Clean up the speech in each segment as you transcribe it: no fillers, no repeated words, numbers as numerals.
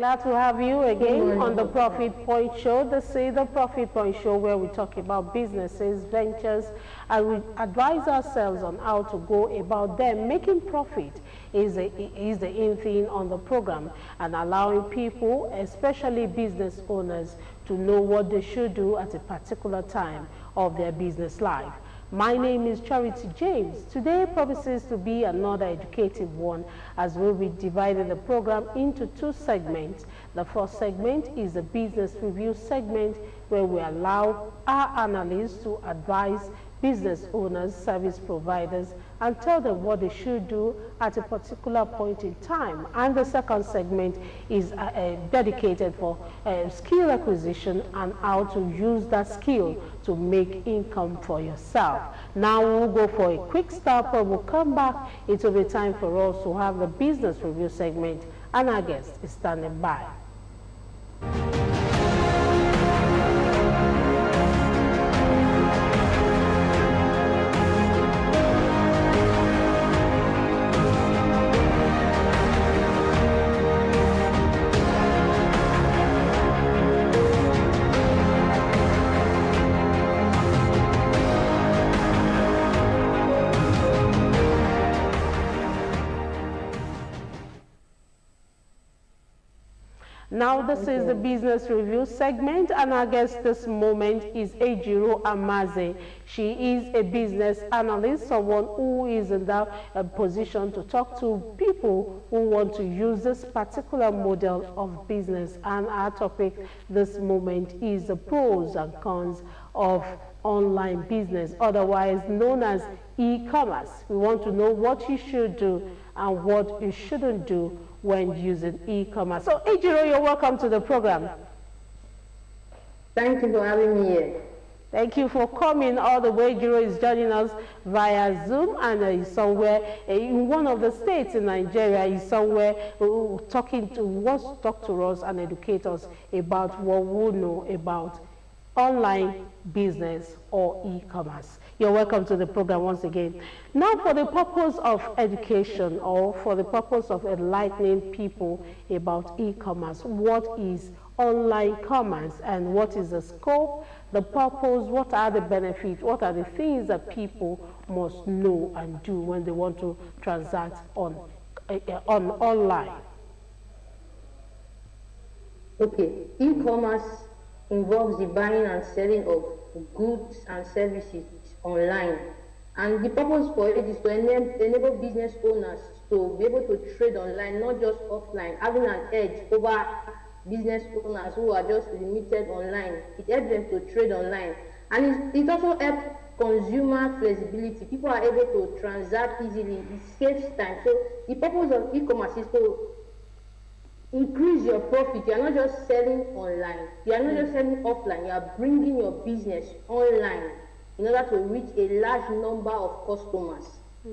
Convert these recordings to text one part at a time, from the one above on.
Glad to have you again on the Profit Point Show. This is the Profit Point Show where we talk about businesses, ventures, and we advise ourselves on how to go about them. Making profit is the in thing on the program, and allowing people, especially business owners, to know what they should do at a particular time of their business life. My name is Charity James. Today promises to be another educative one, as we'll be dividing the program into two segments. The first segment is the business review segment, where we allow our analysts to advise business owners, service providers, and tell them what they should do at a particular point in time. And the second segment is dedicated for skill acquisition and how to use that skill to make income for yourself. Now we'll go for a quick stop, and we'll come back. It will be time for us to have the business review segment, and our guest is standing by. Now this is the business review segment, and our guest this moment is Ejiro Amaze. She is a business analyst, someone who is in that position to talk to people who want to use this particular model of business. And our topic this moment is the pros and cons of online business, otherwise known as e-commerce. We want to know what you should do and what you shouldn't do when using e-commerce. So, Ejiro, you're welcome to the program. Thank you for having me here. Thank you for coming all the way. Ejiro is joining us via Zoom, and he's somewhere in one of the states in Nigeria. He's somewhere wants to talk to us and educate us about what we know about online business or e-commerce. You're welcome to the program once again. Now, for the purpose of education, or for the purpose of enlightening people about e-commerce, what is online commerce and what is the scope, the purpose, what are the benefits, what are the things that people must know and do when they want to transact on online? Okay, e-commerce involves the buying and selling of goods and services online, and the purpose for it is to enable business owners to be able to trade online, not just offline, having an edge over business owners who are just limited online. It helps them to trade online, and it also helps consumer flexibility. People are able to transact easily. It saves time. So the purpose of e-commerce is to increase your profit. You are not just selling online. You are not just selling offline. You are bringing your business online in order to reach a large number of customers.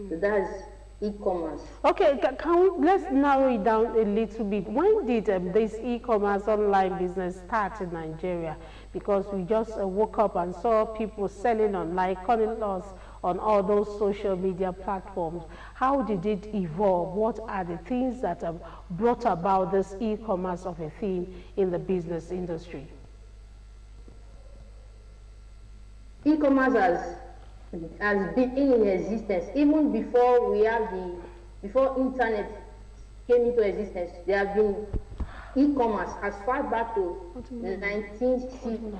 So that's e-commerce. Okay, let's narrow it down a little bit. When did this e-commerce online business start in Nigeria? Because we just woke up and saw people selling online, calling us on all those social media platforms. How did it evolve? What are the things that have brought about this e-commerce of a thing in the business industry? E-commerce has been in existence even before before internet came into existence. There have been e-commerce as far back to the 1960s.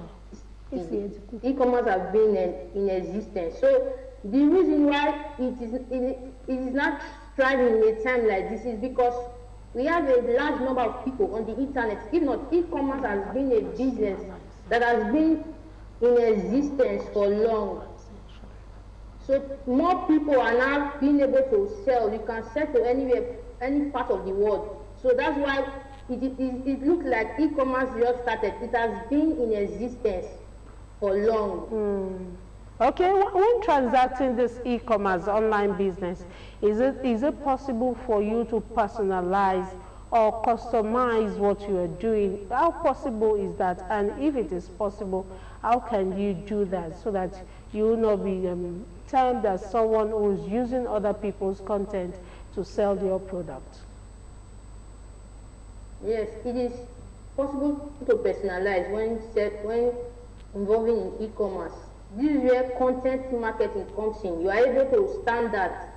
E-commerce has been in existence. So the reason why it is not thriving in a time like this is because we have a large number of people on the internet. If not, e-commerce has been a business that has been in existence for long. So more people are now being able to sell. You can sell to anywhere, any part of the world. So that's why it looks like e-commerce just started. It has been in existence for long. Okay, when transacting this e-commerce online business, is it possible for you to personalize or customize what you are doing? How possible is that? And if it is possible, how can you do that so that you will not be termed as someone who is using other people's content to sell your product? Yes, it is possible to personalize when involving in e-commerce. This is where content marketing comes in. You are able to stand that.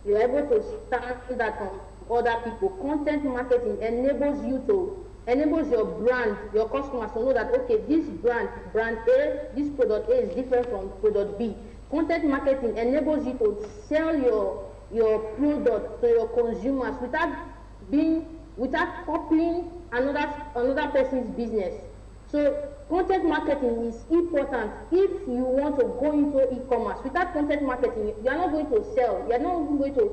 You are able to stand that from other people. Content marketing enables your brand, your customers to know that okay, this brand A, this product A is different from product B. Content marketing enables you to sell your product to your consumers without copying another person's business. So content marketing is important if you want to go into e-commerce. Without content marketing, you are not going to sell. You are not going to.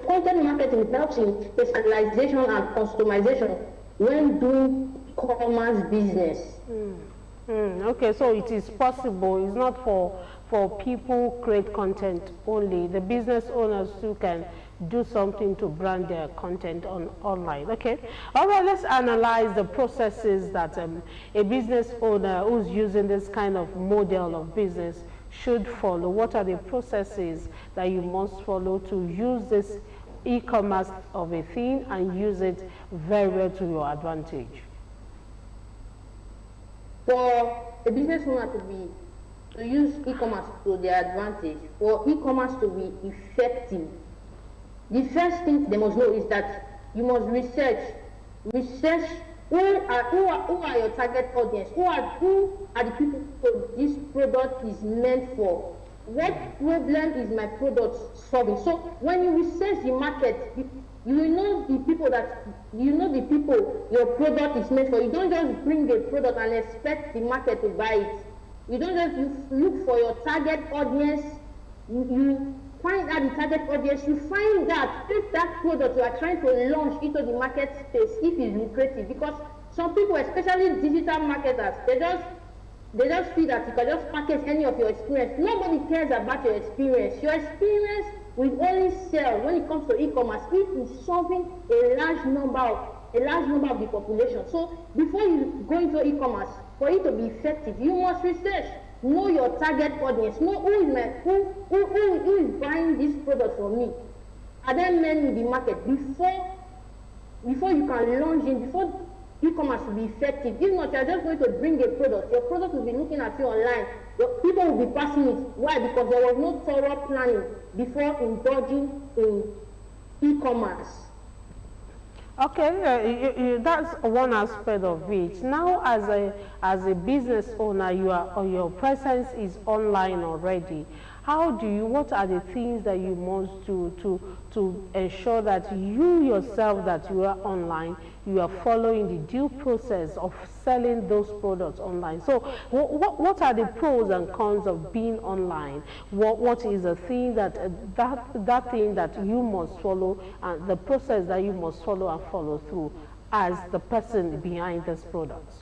Content marketing helps in personalization and customization when doing e-commerce business. Okay, so it is possible. It's not for people who create content only. The business owners too can do something to brand their content online. Okay, all right, let's analyze the processes that a business owner who's using this kind of model of business should follow. What are the processes that you must follow to use this e-commerce of a thing and use it very well to your advantage? For a business owner to use e-commerce to their advantage, for e-commerce to be effective, the first thing they must know is that you must research who are your target audience, who are the people this product is meant for, what problem is my product solving. So when you research the market, you will know the people your product is meant for. You don't just bring a product and expect the market to buy it. You don't just look for your target audience. You find out the target audience. You find that if that product you are trying to launch into the market space, if it's lucrative, because some people, especially digital marketers, they just feel that you can just package any of your experience. Nobody cares about your experience. Your experience will only sell when it comes to e-commerce if it's solving a large number of the population. So before you go into e-commerce, for it to be effective, you must research, know your target audience, know who is buying this product from me. Are there many in the market before you can launch in, before e-commerce will be effective? If not, you are just going to bring a product. Your product will be looking at you online. People will be passing it. Why? Because there was no thorough planning before indulging in e-commerce. Okay, that's one aspect of it. Now, as a business owner, your presence is online already. What are the things that you must do to ensure that you yourself, that you are online, you are following the due process of selling those products online? So what are the pros and cons of being online? What is the thing that thing that you must follow, and the process that you must follow and follow through as the person behind this product?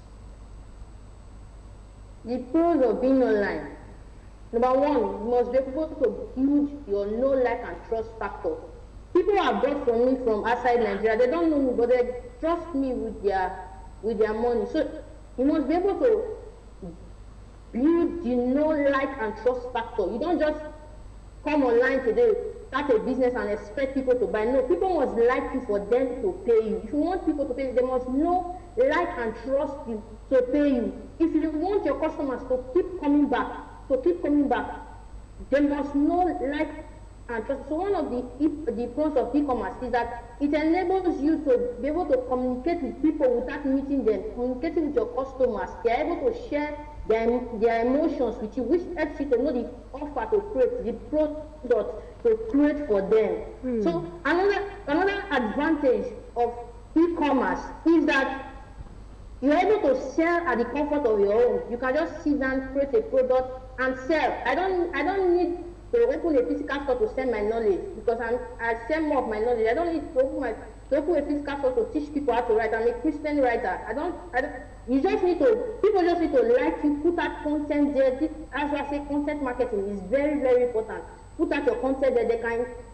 The pros of being online. Number one, you must be able to build your know, like, and trust factor. People are bought from me from outside Nigeria. They don't know me, but they trust me with their money. So you must be able to build the know, like, and trust factor. You don't just come online today, start a business and expect people to buy. No, people must like you for them to pay you. If you want people to pay you, they must know, like, and trust you to pay you. If you want your customers to keep coming back, they must know, like, and trust. So one of the pros of e-commerce is that it enables you to be able to communicate with people without meeting them, communicating with your customers. They are able to share their emotions with you, which helps you to know the offer to create, the product to create for them. So another advantage of e-commerce is that you're able to sell at the comfort of your home. You can just sit down, create a product, and sell. I don't need to open a physical store to sell my knowledge, because I sell more of my knowledge. I don't need to open a physical store to teach people how to write. I'm a Christian writer. People just need to like you, put out content there. As I say, content marketing is very, very important. Put out your content there.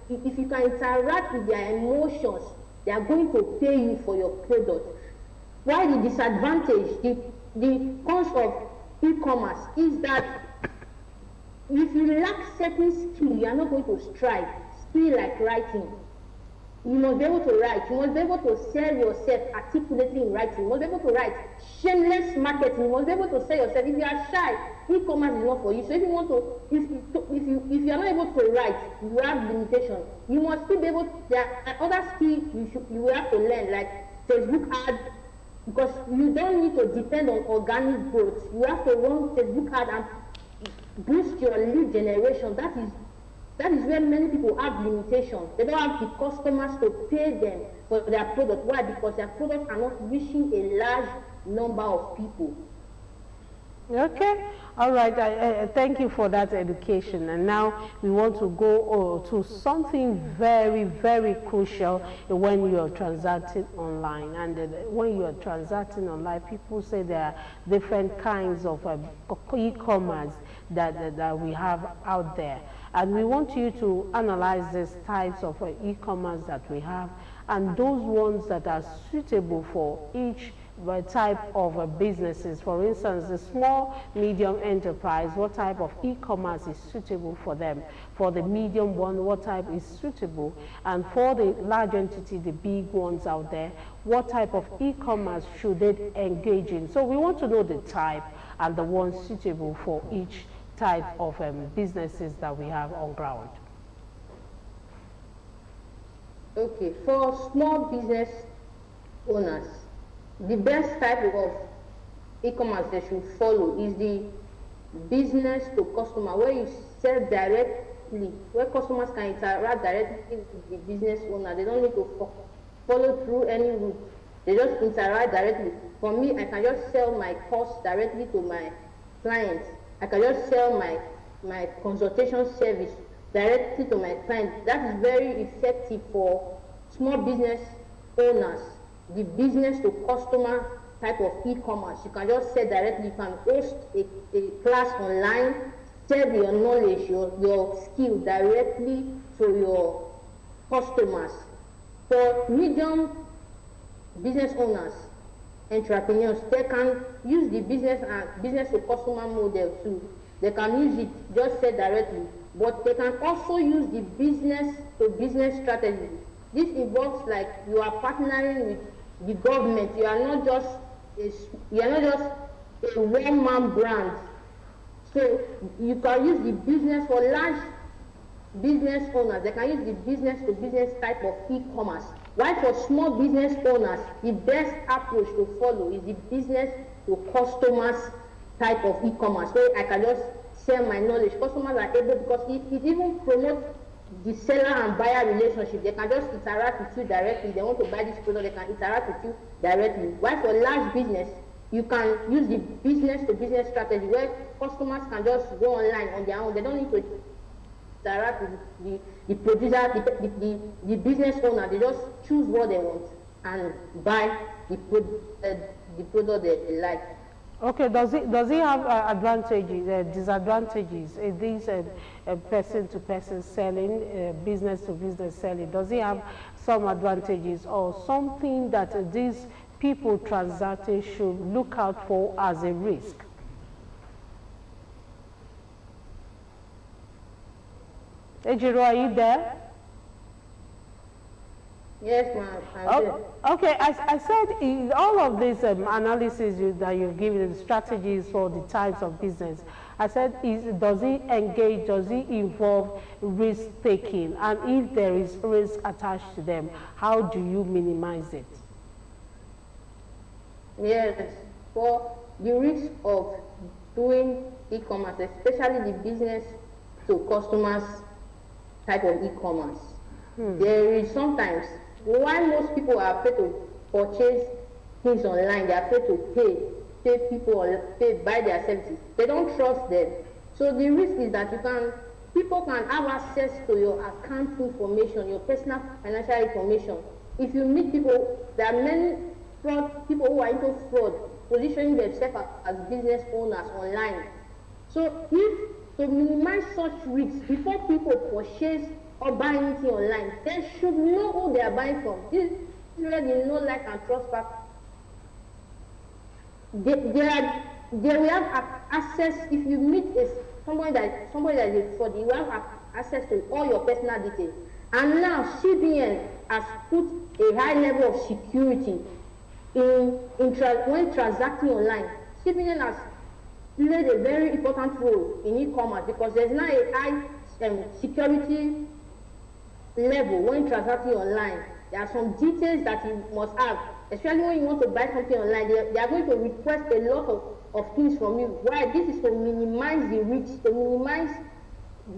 If you can interact with their emotions, they are going to pay you for your product. Why the disadvantage, the cons of e-commerce is that if you lack certain skill, you are not going to strive. Skill like writing. you must be able to write. You must be able to sell yourself articulately in writing. You must be able to write shameless marketing. You must be able to sell yourself. If you are shy, e-commerce is not for you. So if you want to, if you are not able to write, you have limitations. You must still be able. There are other skills you will have to learn, like Facebook ads, because you don't need to depend on organic growth. You have to run Facebook ads and boost your lead generation. That is where many people have limitations. They don't have the customers to pay them for their product. Why? Because their products are not reaching a large number of people. Okay, all right. Thank you for that education. And now we want to go to something very, very crucial when you are transacting online. And when you are transacting online, people say there are different kinds of e-commerce that we have out there. And we want you to analyze these types of e-commerce that we have and those ones that are suitable for each type of businesses. For instance, the small, medium enterprise, what type of e-commerce is suitable for them? For the medium one, what type is suitable? And for the large entity, the big ones out there, what type of e-commerce should they engage in? So we want to know the type and the ones suitable for each type of businesses that we have on ground. Okay, for small business owners, the best type of e-commerce they should follow is the business to customer, where you sell directly, where customers can interact directly with the business owner. They don't need to follow through any route. They just interact directly. For me, I can just sell my course directly to my clients. I can just sell my consultation service directly to my client. That is very effective for small business owners. The business to customer type of e-commerce, you can just sell directly. You can host a class online, sell your knowledge, your skill directly to your customers. For medium business owners, entrepreneurs, they can use the business and business to customer model too. They can use it just say directly, but they can also use the business to business strategy. This involves like you are partnering with the government. You are not just a one-man brand. So you can use the business for large business owners. They can use the business to business type of e-commerce. While for small business owners, the best approach to follow is the business to customers type of e-commerce, where I can just sell my knowledge. Customers are able, because it even promotes the seller and buyer relationship. They can just interact with you directly. They want to buy this product, they can interact with you directly. While for large business, you can use the business to business strategy, where customers can just go online on their own. They don't need to interact with the producer, the business owner. They just choose what they want and buy the product they like. Okay, does it have advantages, disadvantages? Is this person-to-person selling, business-to-business selling? Does it have some advantages or something that these people transacting should look out for as a risk? Ejiro, are you there? Yes, ma'am. Okay, I said in all of this analysis that you've given, the strategies for the types of business, I said, does it engage, does it involve risk-taking? And if there is risk attached to them, how do you minimize it? Yes, for the risk of doing e-commerce, especially the business to customers type of e-commerce, there is sometimes, why most people are afraid to purchase things online, they are afraid to pay people or buy their services. They don't trust them. So the risk is that people can have access to your account information, your personal financial information. If you meet people, there are many people who are into fraud, positioning themselves as business owners online. So to minimize such risks, before people purchase or buy anything online, they should know who they are buying from. This is where the know, like, and trust factor. They will have access. If you meet somebody that is a fraud, you have access to all your personal details. And now CBN has put a high level of security when transacting online. CBN has played a very important role in e-commerce because there's now a high security level when transacting online. There are some details that you must have, especially when you want to buy something online. They are going to request a lot of things from you. Why? This is to minimize the risk, to minimize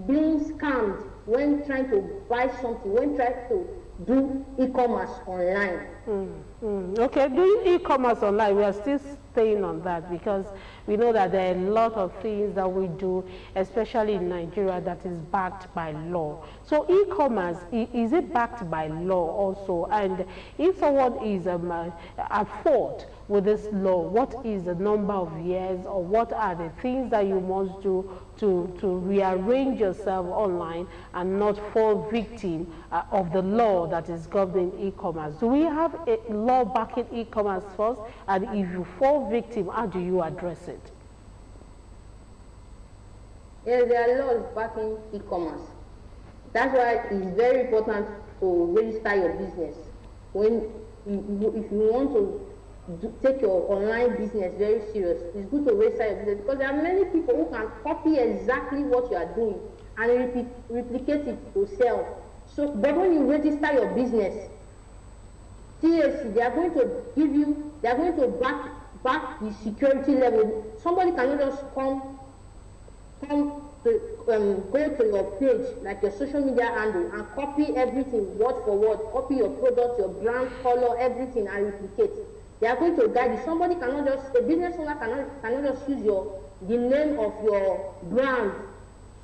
being scammed when trying to buy something, when trying to do e-commerce online. Okay, doing e-commerce online, we are still staying on that because we know that there are a lot of things that we do, especially in Nigeria, that is backed by law. So e-commerce, is it backed by law also? And if someone is at fault with this law, what is the number of years, or what are the things that you must do to rearrange yourself online and not fall victim of the law that is governing e-commerce? Do we have a law backing e-commerce first? And if you fall victim, how do you address it? Yes, there are laws backing e-commerce. That's why it's very important to register your business. If you want to take your online business very serious, it's good to register your business because there are many people who can copy exactly what you are doing and replicate it to sell. So, but when you register your business, TSC, they are going to give you, they are going to back the security level. Somebody cannot just go to your page, like your social media handle, and copy everything word for word, copy your product, your brand, color, everything, and replicate. They are going to guide you. Somebody cannot just, a business owner cannot just use the name of your brand,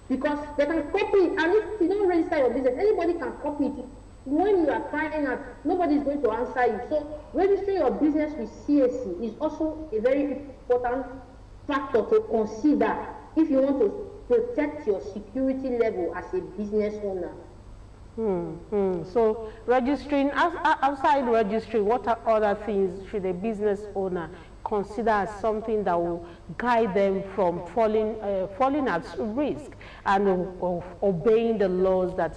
because they can copy it, and if you don't register your business, anybody can copy it. When you are trying out, nobody is going to answer you. So registering your business with CAC is also a very important factor to consider if you want to protect your security level as a business owner. So registering, outside registering, what are other things should a business owner consider as something that will guide them from falling at risk and of obeying the laws that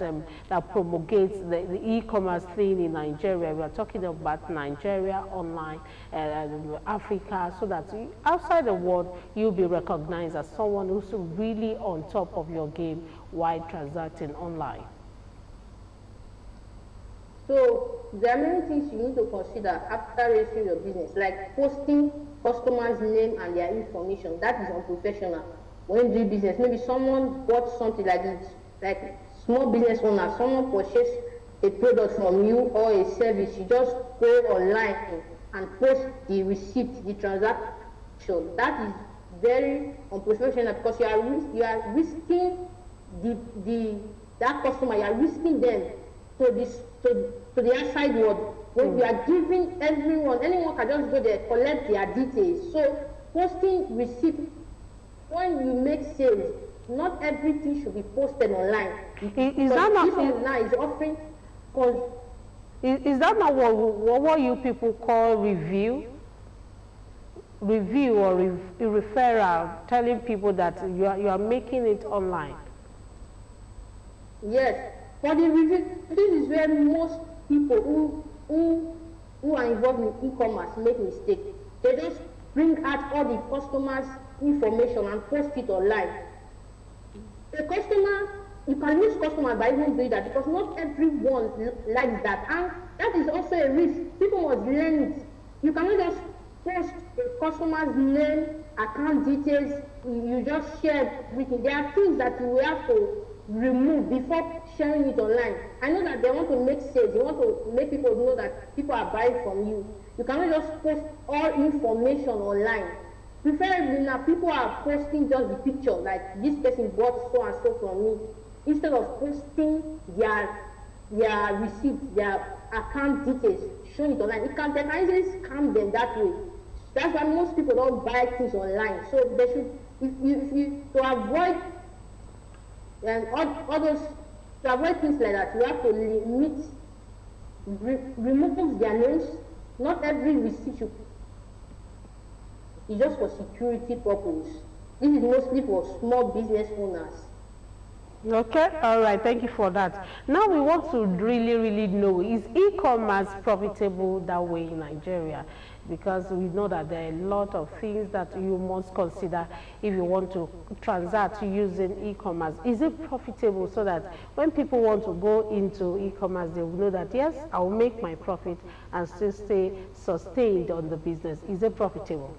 promulgates the e-commerce thing in Nigeria? We are talking about Nigeria, online, Africa, so that outside the world you'll be recognized as someone who's really on top of your game while transacting online. So there are many things you need to consider after registering your business, like posting customers' name and their information. That is unprofessional. When doing business, maybe someone bought something like this, like small business owner, someone purchased a product from you or a service, you just go online and post the receipt, the transaction. That is very unprofessional because you are risking that customer, you are risking them to the outside world. When we are giving anyone can just go there, collect their details. So posting receipt, when you make sales, not everything should be posted online. Is that not online is offering? Is that not what you people call review or referral, telling people that you are making it online? Yes. For the review, this is where most people who are involved in e-commerce make mistakes. They just bring out all the customers' information and post it online. The customer, you can lose customers by even doing that because not everyone likes that, and that is also a risk. People must learn it. You cannot just post a customer's name, account details. You just share everything. There are things that you will have to remove before sharing it online. I know that they want to make sales, they want to make people know that people are buying from you. You cannot just post all information online. Preferably now, people are posting just the picture, like this person bought so and so from me, instead of posting their receipts, their account details, showing it online. They can easily scam them that way. That's why most people don't buy things online. So they should, if you to avoid and all those, to avoid things like that, you have to limit, remove their names. Not every receipt is just for security purposes. This is mostly for small business owners. Okay, all right, thank you for that. Now we want to really know, is e-commerce profitable that way in Nigeria? Because we know that there are a lot of things that you must consider if you want to transact using e-commerce. Is it profitable so that when people want to go into e-commerce, they will know that, yes, I will make my profit and still stay sustained on the business? Is it profitable?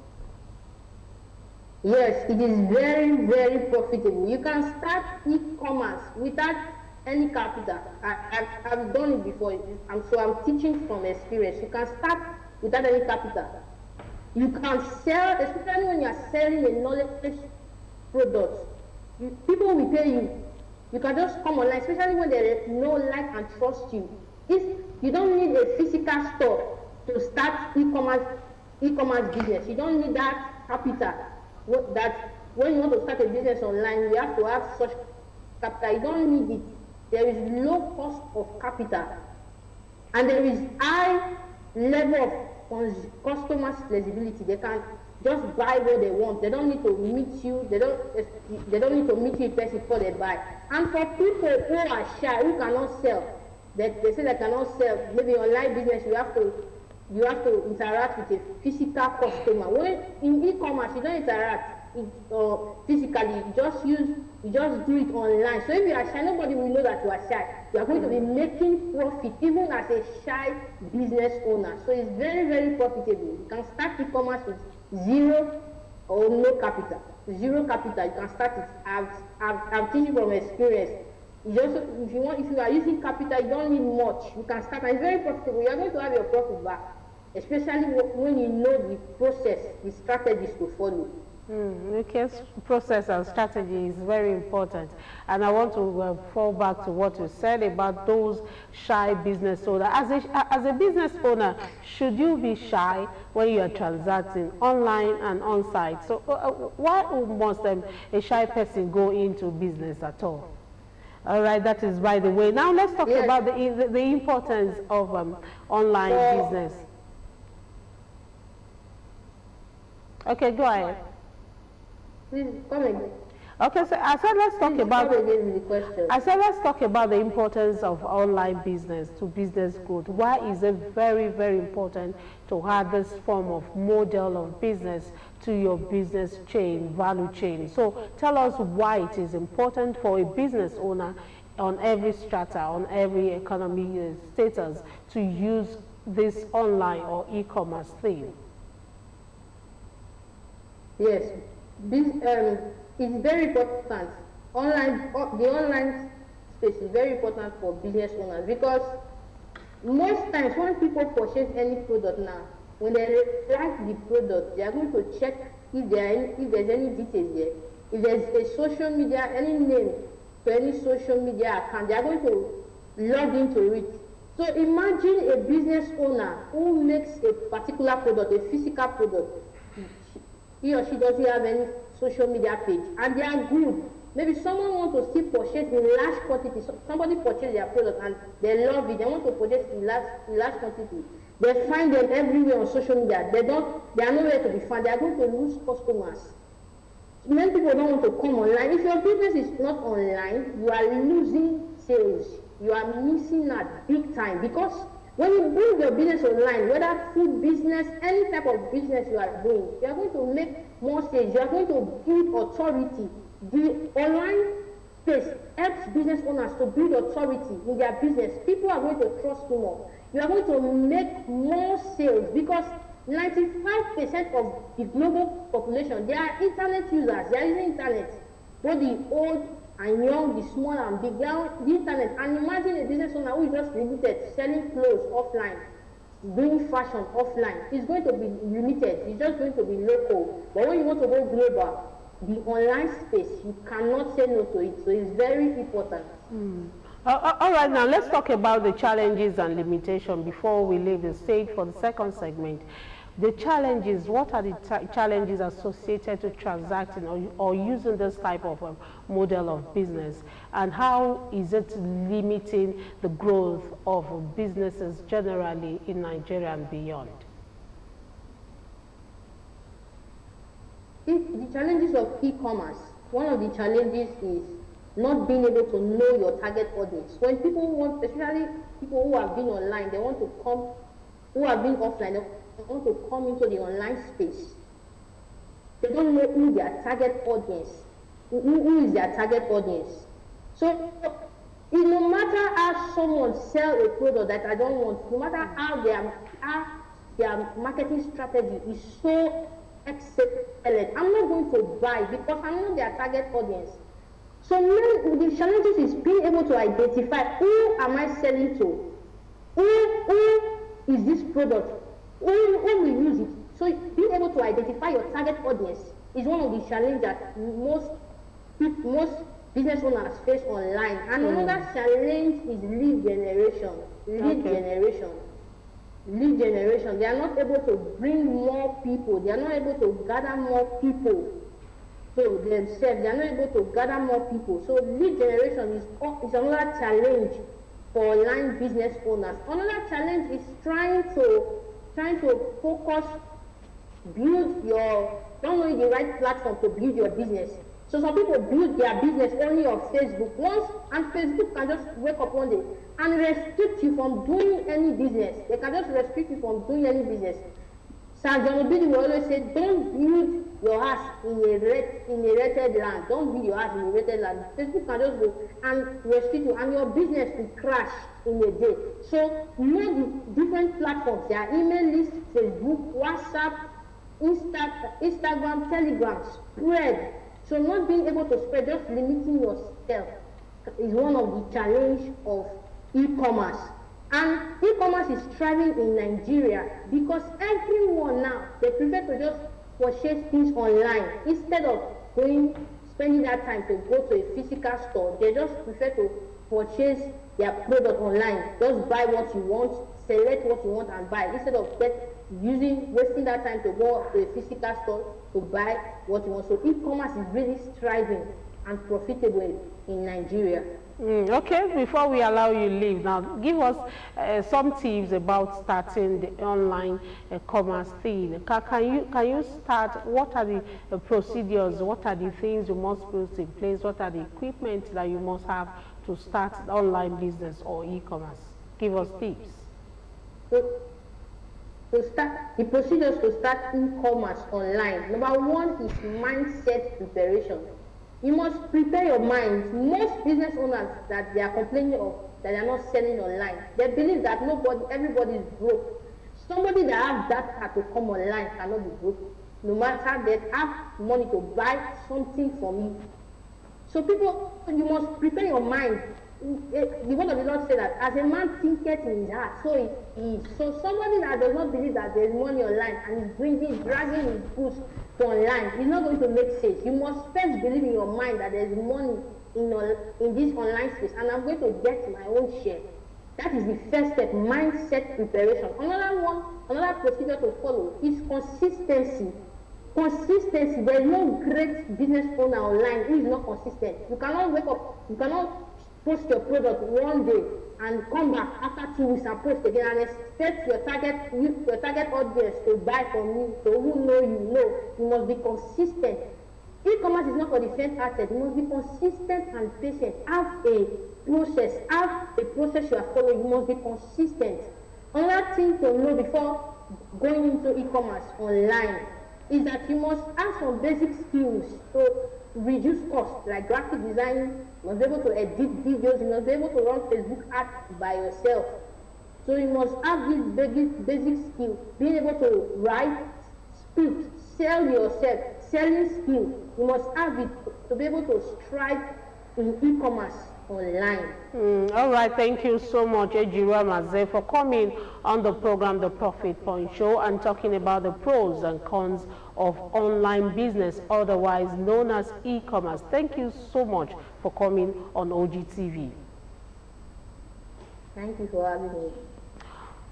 Yes, it is very profitable. You can start e-commerce without any capital. I've done it before, so I'm teaching from experience. You can start without any capital. You can sell, especially when you are selling a knowledge product. People will pay you. You can just come online, especially when they know, like, and trust you. If you don't need a physical store to start e-commerce business, you don't need that capital. That when you want to start a business online, you have to have such capital. You don't need it. There is low cost of capital, and there is high level of customers' flexibility. They can just buy what they want. They don't need to meet you. They don't need to meet you in person before they buy. And for people who are shy, who cannot sell, they say they cannot sell. Maybe online business, you have to interact with a physical customer. When in e-commerce, you don't interact physically. You just do it online. So if you are shy, nobody will know that you are shy. You are going to be making profit even as a shy business owner. So it's very profitable. You can start e-commerce with zero or no capital. Zero capital, you can start it. I've teaching from experience. If you are using capital, you don't need much. You can start, and it's very profitable. You are going to have your profit back, especially when you know the process, the strategies to follow. Okay, process and strategy is very important, and I want to fall back to what you said about those shy business owners. As a business owner, should you be shy when you are transacting online and on-site? So why must a shy person go into business at all? All right, that is by the way. Now let's talk about the importance of online business. Okay, go ahead. Please come again. Okay, so I said let's talk about the question. I said let's talk about the importance of online business to business growth. Why is it very important to have this form of model of business to your business chain, value chain? So tell us why it is important for a business owner on every strata, on every economic status to use this online or e-commerce thing. Yes. It's very important. The online space is very important for business owners, because most times when people purchase any product now, when they like the product, they are going to check if there's any details there. If there's a social media, any name to any social media account, they are going to log into it. So imagine a business owner who makes a particular product, a physical product. He or she doesn't have any social media page, and they are good. Maybe someone wants to still purchase in large quantity. Somebody purchased their product and they love it. They want to purchase in large quantity. They find them everywhere on social media. They are nowhere to be found. They are going to lose customers. Many people don't want to come online. If your business is not online, you are losing sales. You are missing out big time, because when you bring your business online, whether food business, any type of business you are doing, you are going to make more sales. You are going to build authority. The online space helps business owners to build authority in their business. People are going to trust you more. You are going to make more sales, because 95% of the global population, they are internet users. They are using internet. Both the old and young, the small and big, they are on the internet. And imagine a business owner who is just limited, selling clothes offline, doing fashion offline. It's going to be limited. It's just going to be local. But when you want to go global, the online space, you cannot say no to it. So it's very important. All right, now let's talk about the challenges and limitations before we leave the stage for the second segment. The challenges, what are the challenges associated to transacting or using this type of model of business, and how is it limiting the growth of businesses generally in Nigeria and beyond? The challenges of e-commerce, one of the challenges is not being able to know your target audience. When people want, especially people who have been online, they want to come, who have been offline, they want to come into the online space. They don't know who their target audience, who is their target audience. So no matter how someone sell a product that I don't want, no matter how their marketing strategy is so excellent, I'm not going to buy because I know their target audience. So now the challenges is being able to identify who am I selling to, who is this product, who will use it. So being able to identify your target audience is one of the challenges that most business owners face online. And another challenge is lead generation. Lead generation. They are not able to bring more people. They are not able to gather more people to themselves. They are not able to gather more people. So lead generation is another challenge for online business owners. Another challenge is trying to focus, don't know the right platform to build your business. So some people build their business only on Facebook. And Facebook can just wake up one day and restrict you from doing any business. They can just restrict you from doing any business. Sir John Obidi will always say, don't build your house in a rated land. Don't build your house in a rated land. Facebook can just go and restrict you, and your business will crash in a day. So know the different platforms. There are email lists, Facebook, WhatsApp, Instagram, Telegram, spread. So not being able to spread, just limiting yourself is one of the challenges of e-commerce. And e-commerce is thriving in Nigeria because everyone now, they prefer to just purchase things online instead of spending that time to go to a physical store. They just prefer to purchase their product online. Just buy what you want, select what you want and buy instead of wasting that time to go to a physical store to buy what you want. So e-commerce is really thriving and profitable in Nigeria. Okay, before we allow you leave, now give us some tips about starting the online commerce thing. Can you start? What are the procedures? What are the things you must put in place? What are the equipment that you must have to start online business or e-commerce? Give us tips. The procedures to start e-commerce online. Number one is mindset preparation. You must prepare your mind. Most business owners that they are complaining of that they are not selling online, they believe that everybody is broke. Somebody that has that to come online cannot be broke, no matter they have money to buy something from you. So you must prepare your mind. The word of the Lord said that as a man thinketh in his heart, so he is. So somebody that does not believe that there is money online and is dragging his goods to online, is not going to make sense. You must first believe in your mind that there is money in this online space, and I'm going to get my own share. That is the first step, mindset preparation. Another procedure to follow is consistency. Consistency. There is no great business owner online who is not consistent. You cannot wake up, you cannot post your product one day and come back after 2 weeks and post again and expect your target audience to buy from you, so who know you know. You must be consistent. E-commerce is not for the faint-hearted. You must be consistent and patient. Have a process you are following. You must be consistent. Another thing to know before going into e-commerce online is that you must have some basic skills to reduce costs, like graphic design. You must be able to edit videos. You must be able to run Facebook ads by yourself. So you must have these basic skills. Being able to write, speak, sell yourself, selling skills. You must have it to be able to strive in e-commerce online. All right, thank you so much, Ejiro Amaze, for coming on the program, The Profit Point Show, and talking about the pros and cons of online business, otherwise known as e-commerce. Thank you so much for coming on OGTV. Thank you for having me.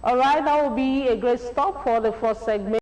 All right, that will be a great stop for the first segment.